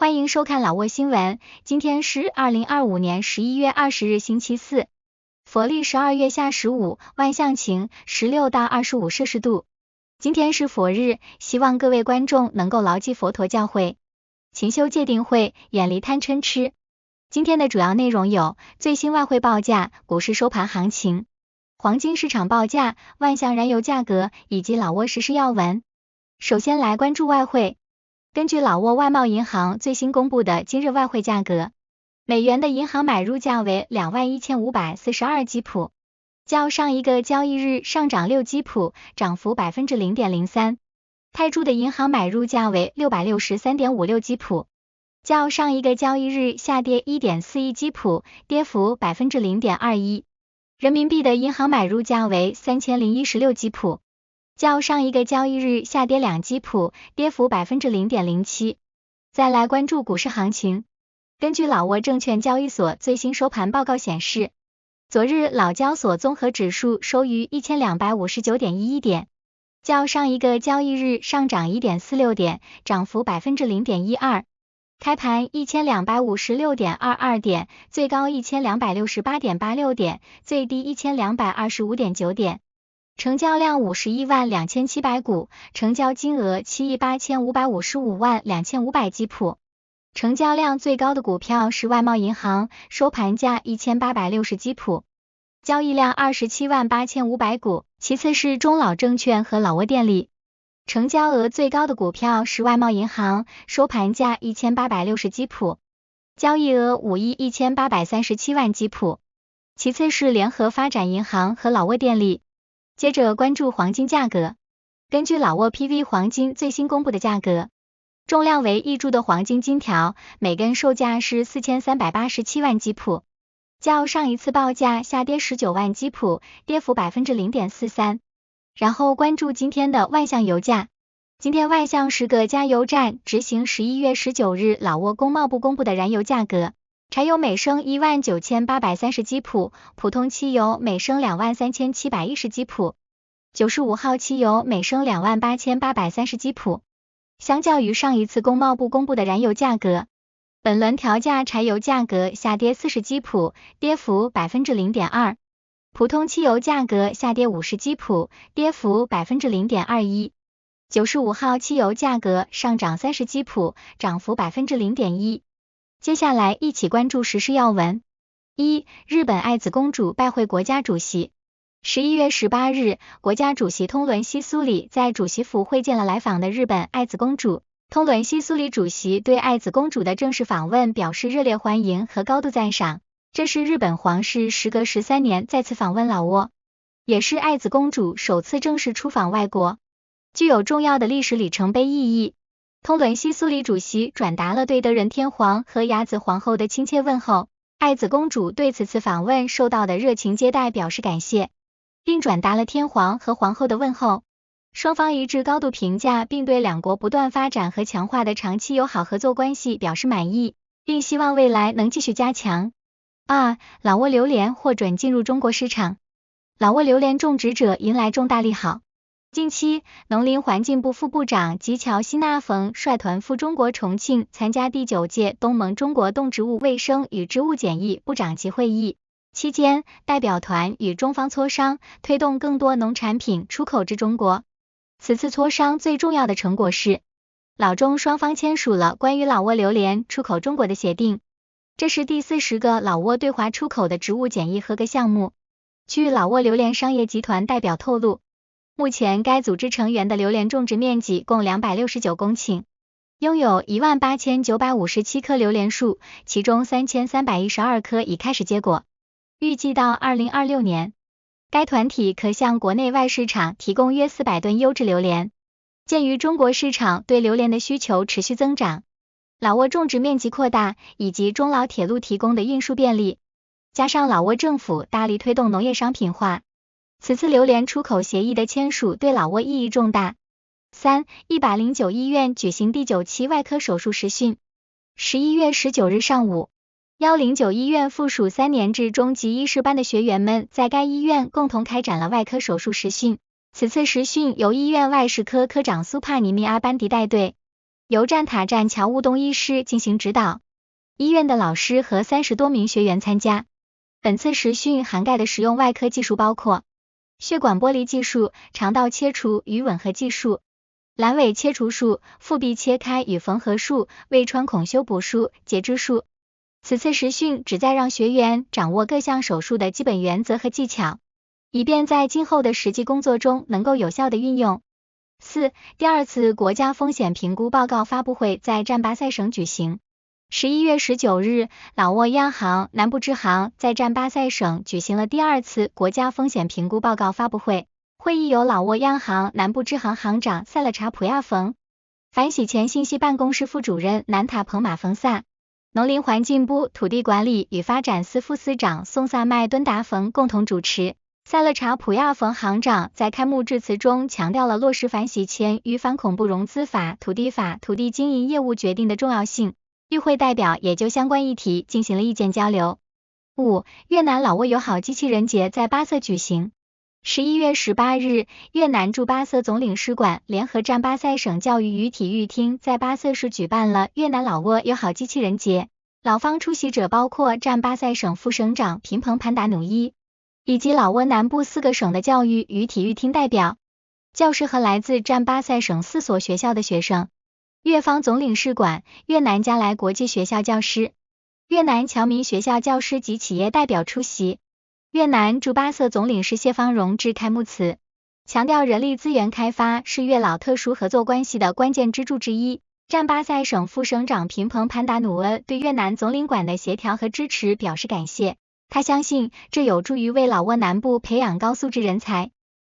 欢迎收看老挝新闻，今天是2025年11月20日星期四，佛历12月下15，万象晴，16到25摄氏度。今天是佛日，希望各位观众能够牢记佛陀教诲，勤修戒定慧，远离贪嗔痴。今天的主要内容有最新外汇报价、股市收盘行情、黄金市场报价、万象燃油价格以及老挝时事要闻。首先来关注外汇。根据老挝外贸银行最新公布的今日外汇价格，美元的银行买入价为21542基普，较上一个交易日上涨6基普，涨幅 0.03%。泰铢的银行买入价为663.56基普，较上一个交易日下跌 1.41基普，跌幅 0.21%。人民币的银行买入价为3016基普，较上一个交易日下跌2基普，跌幅 0.07%。再来关注股市行情。根据老挝证券交易所最新收盘报告显示，昨日老交所综合指数收于 1259.11 点，较上一个交易日上涨 1.46 点，涨幅 0.12%。开盘 1256.22 点，最高 1268.86 点，最低 1225.9 点。成交量51万2700股，成交金额7亿8555万2500基普。成交量最高的股票是外贸银行，收盘价1860基普，交易量27万8500股，其次是中老证券和老挝电力。成交额最高的股票是外贸银行，收盘价1860基普，交易额5亿1837万基普，其次是联合发展银行和老挝电力。接着关注黄金价格。根据老挝 PV 黄金最新公布的价格，重量为1铢的黄金金条，每根售价是4387万基普，较上一次报价下跌19万基普，跌幅 0.43%。然后关注今天的万象油价。今天万象10个加油站执行11月19日老挝工贸部公布的燃油价格。柴油每升19830基普，普通汽油每升23710基普，95号汽油每升28830基普。相较于上一次工贸部公布的燃油价格，本轮调价柴油价格下跌40基普，跌幅 0.2%， 普通汽油价格下跌50基普，跌幅 0.21%， 95号汽油价格上涨30基普，涨幅 0.1%。接下来一起关注时事要闻。1. 日本爱子公主拜会国家主席。11月18日，国家主席通伦西苏里在主席府会见了来访的日本爱子公主。通伦西苏里主席对爱子公主的正式访问表示热烈欢迎和高度赞赏，这是日本皇室时隔13年再次访问老挝，也是爱子公主首次正式出访外国，具有重要的历史里程碑意义。通伦西苏里主席转达了对德仁天皇和雅子皇后的亲切问候，爱子公主对此次访问受到的热情接待表示感谢，并转达了天皇和皇后的问候。双方一致高度评价，并对两国不断发展和强化的长期友好合作关系表示满意，并希望未来能继续加强。2. 老挝榴莲获准进入中国市场。老挝榴莲种植者迎来重大利好。近期，农林环境部副部长吉乔希纳冯率团赴中国重庆参加第9届东盟中国动植物卫生与植物检疫部长级会议。期间，代表团与中方磋商，推动更多农产品出口至中国。此次磋商最重要的成果是，老中双方签署了关于老挝榴莲出口中国的协定，这是第40个老挝对华出口的植物检疫合格项目。据老挝榴莲商业集团代表透露，目前该组织成员的榴莲种植面积共269公顷，拥有18957棵榴莲树，其中3312棵已开始结果。预计到2026年，该团体可向国内外市场提供约400吨优质榴莲。鉴于中国市场对榴莲的需求持续增长，老挝种植面积扩大，以及中老铁路提供的运输便利，加上老挝政府大力推动农业商品化，此次榴莲出口协议的签署对老挝意义重大。3. 109医院举行第9期外科手术实训。11月19日上午，109医院附属3年制中级医师班的学员们在该医院共同开展了外科手术实训。此次实训由医院外事科科长苏帕尼米阿班迪带队，由战塔站侨务东医师进行指导，医院的老师和30多名学员参加。本次实训涵盖的实用外科技术包括血管剥离技术、肠道切除与吻合技术、阑尾切除术、腹壁切开与缝合术、胃穿孔修补术、截肢术。此次实训旨在让学员掌握各项手术的基本原则和技巧，以便在今后的实际工作中能够有效的运用。4. 第2次国家风险评估报告发布会在占巴塞省举行。11月19日，老挝央行南部支行在占巴塞省举行了第2次国家风险评估报告发布会。会议由老挝央行南部支行行长塞勒查普亚冯、反洗钱信息办公室副主任南塔彭马冯萨、农林环境部土地管理与发展司副司长宋萨麦敦达冯共同主持。塞勒查普亚冯行长在开幕致辞中强调了落实反洗钱与反恐怖融资法、土地法、土地经营业务决定的重要性。与会代表也就相关议题进行了意见交流。5. 越南老挝友好机器人节在巴塞举行。11月18日，越南驻巴塞总领事馆联合占巴塞省教育与体育厅在巴塞市举办了越南老挝友好机器人节。老方出席者包括占巴塞省副省长平彭潘达努伊，以及老挝南部4个省的教育与体育厅代表、教师和来自占巴塞省4所学校的学生。越方总领事馆、越南加来国际学校教师、越南侨民学校教师及企业代表出席。越南驻巴塞总领事谢芳荣致开幕词，强调人力资源开发是越老特殊合作关系的关键支柱之一。占巴塞省副省长平彭潘达努厄对越南总领馆的协调和支持表示感谢，他相信这有助于为老挝南部培养高素质人才，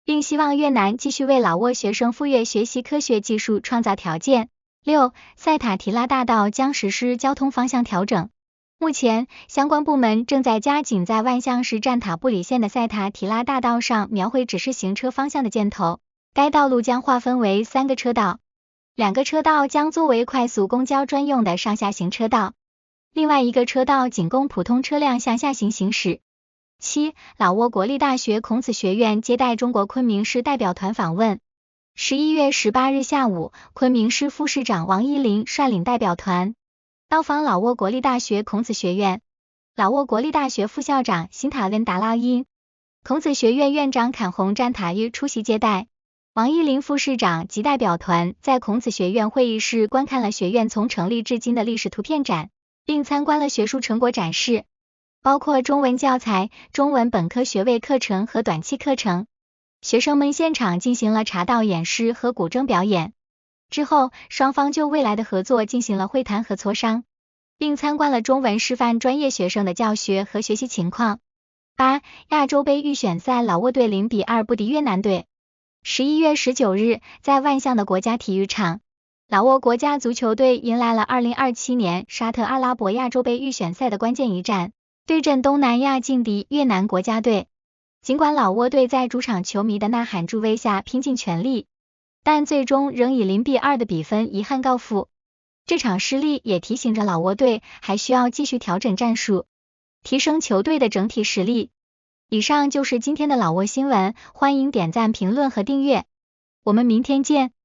并希望越南继续为老挝学生赴越学习科学技术创造条件。6. 塞塔提拉大道将实施交通方向调整。目前，相关部门正在加紧在万象市占塔布里县的塞塔提拉大道上描绘指示行车方向的箭头。该道路将划分为3个车道，2个车道将作为快速公交专用的上下行车道，另外1个车道仅供普通车辆向下行行驶。7. 老挝国立大学孔子学院接待中国昆明市代表团访问。11月18日下午，昆明市副市长王依林率领代表团到访老挝国立大学孔子学院。老挝国立大学副校长辛塔温达拉因、孔子学院院长坎洪占塔于出席接待。王依林副市长及代表团在孔子学院会议室观看了学院从成立至今的历史图片展，并参观了学术成果展示，包括中文教材、中文本科学位课程和短期课程。学生们现场进行了茶道演示和古筝表演。之后，双方就未来的合作进行了会谈和磋商，并参观了中文师范专业学生的教学和学习情况。8. 亚洲杯预选赛老挝队0-2不敌越南队。11月19日，在万象的国家体育场，老挝国家足球队迎来了2027年沙特阿拉伯亚洲杯预选赛的关键一战，对阵东南亚劲敌越南国家队。尽管老挝队在主场球迷的呐喊助威下拼尽全力，但最终仍以0-2的比分遗憾告负。这场失利也提醒着老挝队还需要继续调整战术，提升球队的整体实力。以上就是今天的老挝新闻，欢迎点赞、评论和订阅，我们明天见。